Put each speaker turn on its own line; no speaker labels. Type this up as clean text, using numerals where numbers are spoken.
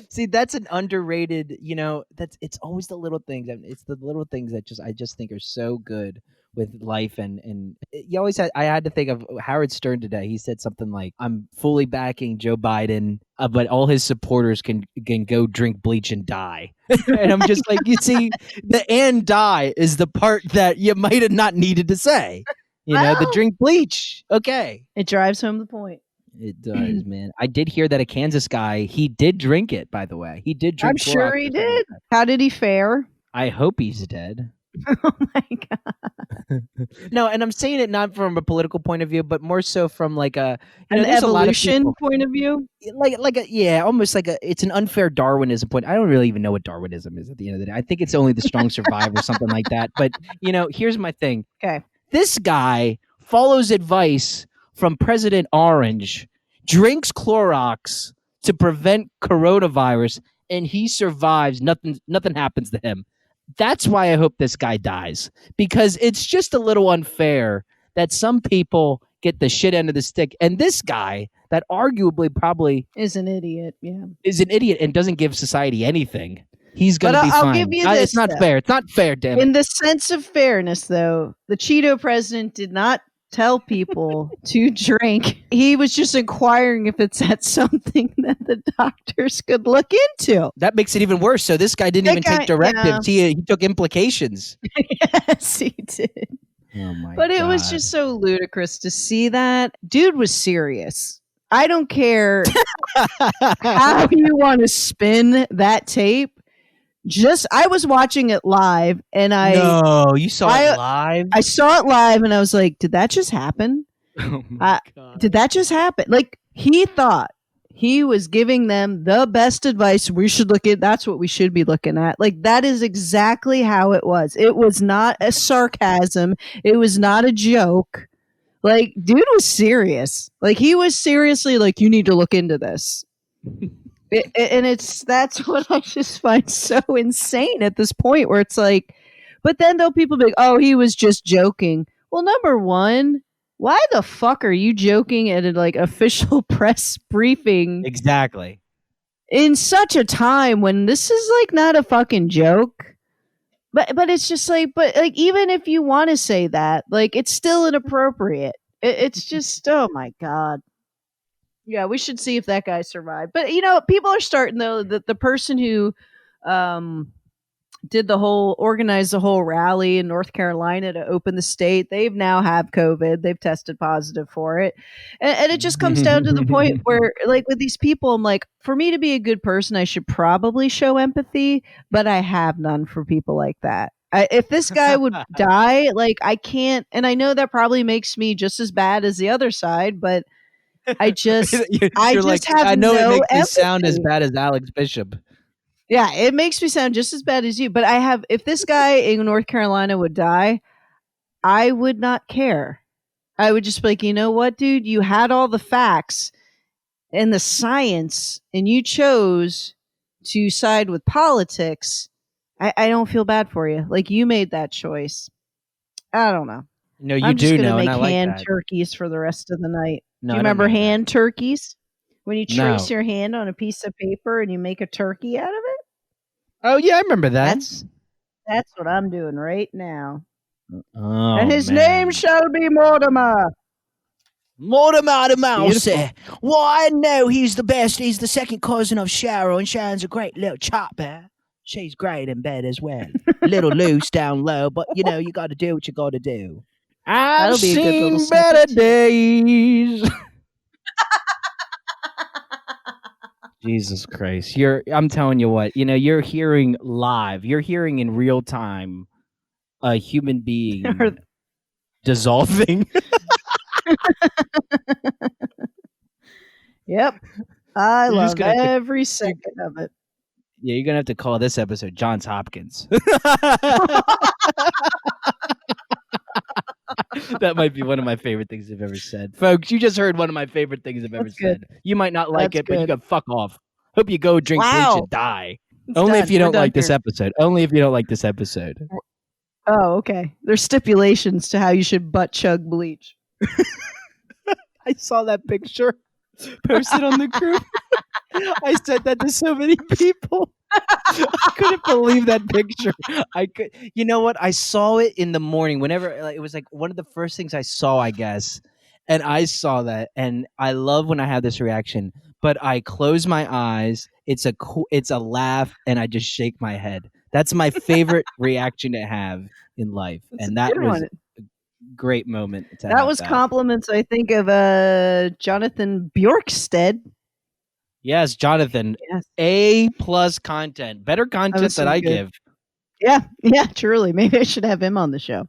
See, that's an underrated. It's always the little things. It's the little things that I just think are so good with life, and you always had. I had to think of Howard Stern today. He said something like, "I'm fully backing Joe Biden, but all his supporters can go drink bleach and die." And I'm just like, you see, the "and die" is the part that you might have not needed to say. The drink bleach. Okay,
it drives home the point.
It does, man. I did hear that a Kansas guy, he did drink it, by the way. He did drink
I'm sure he did. How did he fare?
I hope he's dead.
Oh, my God.
No, and I'm saying it not from a political point of view, but more so from like an
evolution point of view?
Almost like it's an unfair Darwinism point. I don't really even know what Darwinism is at the end of the day. I think it's only the strong survive or something like that. But, here's my thing.
Okay.
This guy follows advice from President Orange, drinks Clorox to prevent coronavirus, and he survives. Nothing happens to him. That's why I hope this guy dies, because it's just a little unfair that some people get the shit end of the stick, and this guy that arguably probably
is an idiot,
and doesn't give society anything. He's going to be fine.
I'll give you this,
it's not fair. It's not fair, damn it.
In the sense of fairness, though, the Cheeto president did not tell people to drink. He was just inquiring if it's something that the doctors could look into.
That makes it even worse. So this guy didn't even take directives. Yeah. He took implications.
Yes, he did.
Oh my
But
God.
It was just so ludicrous to see that. Dude was serious. I don't care how you want to spin that tape. I was watching it live, and
No, you saw it live?
I saw it live, and I was like, did that just happen?
Oh my God.
Did that just happen? Like, he thought he was giving them the best advice we should look at. That's what we should be looking at. Like, that is exactly how it was. It was not a sarcasm. It was not a joke. Like, dude was serious. Like, he was seriously like, you need to look into this. That's what I just find so insane at this point, where it's like, but then though people be like, oh, he was just joking. Well, number one, why the fuck are you joking at an official press briefing?
Exactly.
In such a time when this is not a fucking joke. But it's just even if you want to say that, it's still inappropriate. It's just, oh my God. Yeah, we should see if that guy survived. But people are starting though that the person who organized the whole rally in North Carolina to open the state, they've now have COVID. They've tested positive for it, and it just comes down to the point where, with these people, I'm like, for me to be a good person, I should probably show empathy, but I have none for people like that. If this guy would die, I can't, and I know that probably makes me just as bad as the other side, but. I just have
I know
no
it makes
empathy.
me sound as bad as Alex Bishop.
Yeah, it makes me sound just as bad as you. But if this guy in North Carolina would die, I would not care. I would just be like, you know what, dude? You had all the facts and the science, and you chose to side with politics. I don't feel bad for you. You made that choice. I don't know.
No, you
I'm
do
just
know,
make
and I like
hand
that.
turkeys for the rest of the night.
No,
do you remember hand turkeys? When you trace your hand on a piece of paper and you make a turkey out of it?
Oh, yeah, I remember that.
That's what I'm doing right now.
Oh,
and his name shall be Mortimer.
Mortimer the Mouse. Why, no, he's the best. He's the second cousin of Cheryl, and Sharon's a great little chopper. She's great in bed as well. A little loose down low, but, you got to do what you got to do. I've seen better days. Jesus Christ. I'm telling you what, you're hearing live. You're hearing in real time a human being dissolving.
Yep. I love every second of it.
Yeah, you're going to have to call this episode Johns Hopkins. That might be one of my favorite things I've ever said. Folks, you just heard one of my favorite things I've ever said. You might not like it, but you got fuck off. Hope you go drink bleach and die. Only if you don't like this episode. Only if you don't like this episode.
Oh, okay. There's stipulations to how you should butt chug bleach.
I saw that picture posted on the group. I said that to so many people. I couldn't believe that picture. I could, you know what? I saw it in the morning. Whenever like, it was like one of the first things I saw, I guess, and I saw that, and I love when I have this reaction. But I close my eyes. It's a laugh, and I just shake my head. That's my favorite reaction to have in life,
That's a
and that
good
was
one.
a great moment to
That
have
was
that.
compliments, I think, of Jonathan Bjorkstead.
Yes, Jonathan,
Yes,
A+ content, better
that was
content than
some
I
good.
give.
Yeah, yeah, truly. Maybe I should have him on the show.